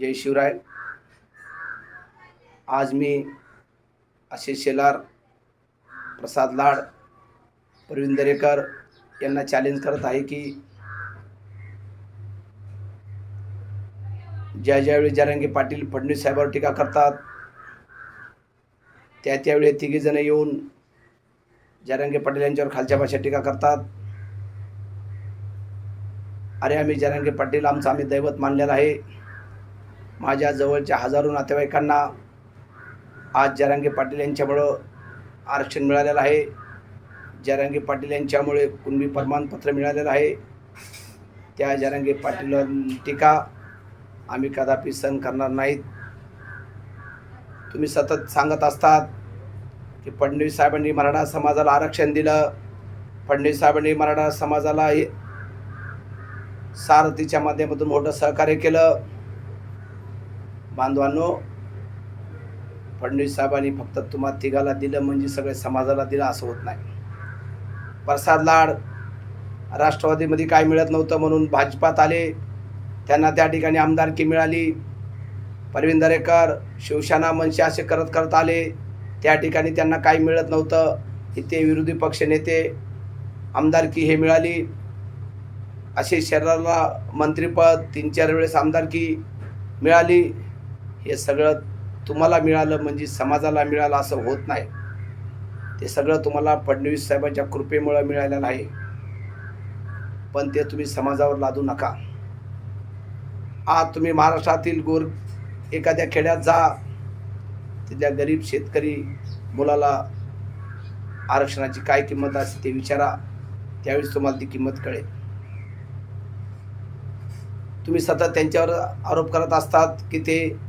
जय शिवराय. आज मी आशिष शेलार, प्रसाद लाड, प्रवीण दरेकर यांना चॅलेंज करत आहे की ज्यावेळी जरांगे पाटील फडणवीस साहेबांवर टीका करतात त्यावेळी तिघे जण येऊन जरांगे पाटील यांच्यावर खालच्या भाषेत टीका करतात. अरे आम्ही जरांगे पाटील आम्ही दैवत मानलेलं आहे. माझ्या जवळच्या हजारो नातेवाईकांना आज जरांगे पाटील यांच्यामुळं आरक्षण मिळालेलं आहे. जरांगे पाटील यांच्यामुळे कुणबी प्रमाणपत्र मिळालेलं आहे. त्या जरांगे पाटील टीका आम्ही कदापि सहन करणार नाहीत. तुम्ही सतत सांगत असतात की फडणवीस साहेबांनी मराठा समाजाला आरक्षण दिलं, फडणवीस साहेबांनी मराठा समाजाला सारथीच्या माध्यमातून मोठं सहकार्य केलं. बांधवांनो, फडणवीस साहेबांनी फक्त तुम्हा तिघाला दिलं म्हणजे सगळे समाजाला दिलं असं होत नाही. प्रसाद लाड राष्ट्रवादीमध्ये काय मिळत नव्हतं म्हणून भाजपात आले, त्यांना त्या ठिकाणी आमदारकी मिळाली. प्रवीण दरेकर शिवसेना मनसे असे करत करत आले, त्या ठिकाणी त्यांना काही मिळत नव्हतं. इथे विरोधी पक्ष नेते आमदारकी हे मिळाली. असे शहराला मंत्रिपद 3-4 वेळेस आमदारकी मिळाली. हे सगळं तुम्हाला मिळालं म्हणजे समाजाला मिळालं असं होत नाही. ते सगळं तुम्हाला फडणवीस साहेबांच्या कृपेमुळे मिळालेलं आहे. पण ते तुम्ही समाजावर लादू नका. आज तुम्ही महाराष्ट्रातील एखाद्या खेड्यात जा, तिथल्या गरीब शेतकरी मुलाला आरक्षणाची काय किंमत असते ते विचारा, त्यावेळेस तुम्हाला ती किंमत कळेल. तुम्ही सतत त्यांच्यावर आरोप करत असतात की ते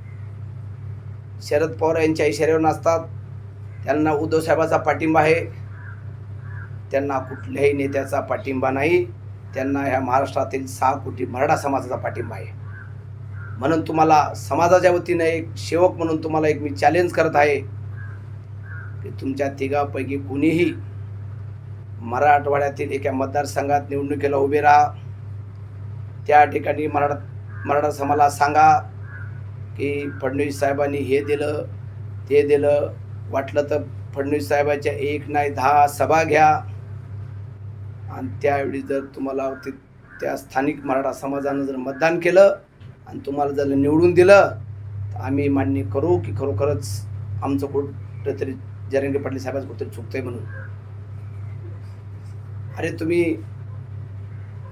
शरद पवार यांच्या इशाऱ्यावर नसतात, त्यांना उद्धव साहेबाचा पाठिंबा आहे. त्यांना कुठल्याही नेत्याचा पाठिंबा नाही. त्यांना ह्या महाराष्ट्रातील 6 कोटी मराठा समाजाचा पाठिंबा आहे. म्हणून तुम्हाला समाजाच्या वतीनं एक सेवक म्हणून तुम्हाला मी चॅलेंज करत आहे की तुमच्या तिघापैकी कुणीही मराठवाड्यातील एका मतदारसंघात निवडणुकीला उभे राहा. त्या ठिकाणी मराठा समाजाला सांगा की फडणवीस साहेबांनी हे दिलं ते दिलं. वाटलं तर फडणवीस साहेबांच्या 1 नाही 10 सभा घ्या आणि त्यावेळी जर तुम्हाला त्या स्थानिक मराठा समाजानं जर मतदान केलं आणि तुम्हाला जर निवडून दिलं तर आम्ही मान्य करू की खरोखरच आमचं कुठंतरी जरांगे पाटील साहेबांचं कुठंतरी चुकतंय म्हणून. अरे तुम्ही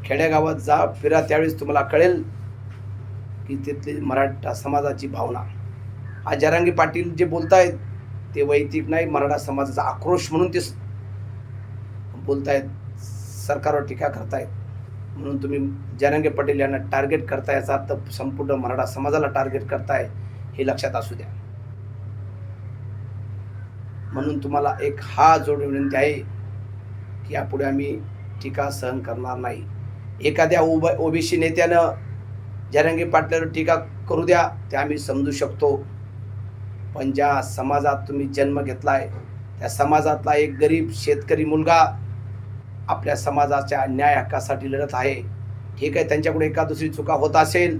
खेड्यागावात जा, फिरा, त्यावेळेस तुम्हाला कळेल की तिथली मराठा समाजाची भावना. आज जरांगे पाटील जे बोलतायत ते वैयक्तिक नाही, मराठा समाजाचा आक्रोश म्हणून ते बोलतायत, सरकारवर टीका करतायत. म्हणून तुम्ही जरांगे पाटील यांना टार्गेट करताय, याचा अर्थ संपूर्ण मराठा समाजाला टार्गेट करताय, हे लक्षात असू द्या. म्हणून तुम्हाला एक हात जोडून विनंती आहे की यापुढे आम्ही टीका सहन करणार नाही. एखाद्या ओबीसी नेत्यानं जरांगे पाटलावर टीका करू द्या, ते आम्ही समजू शकतो. पण ज्या समाजात तुम्ही जन्म घेतलाय त्या समाजातला एक गरीब शेतकरी मुलगा आपल्या समाजाच्या न्याय हक्कासाठी लढत आहे. ठीक आहे, त्यांच्याकडे एका दुसरी चुका होत असेल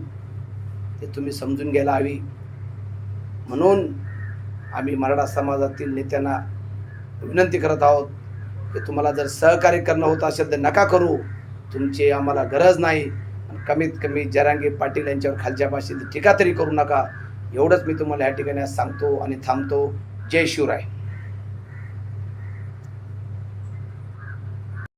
ते तुम्ही समजून घ्यायला हवी. म्हणून आम्ही मराठा समाजातील नेत्यांना विनंती करत आहोत की तुम्हाला जर सहकार्य करणं होत असेल तर नका करू, तुमची आम्हाला गरज नाही. कमीत कमी जरांगे पाटील यांच्यावर खालच्या भाषेत टीका तरी करू नका. एवढंच मी तुम्हाला या ठिकाणी सांगतो आणि थांबतो. जय शिवराय.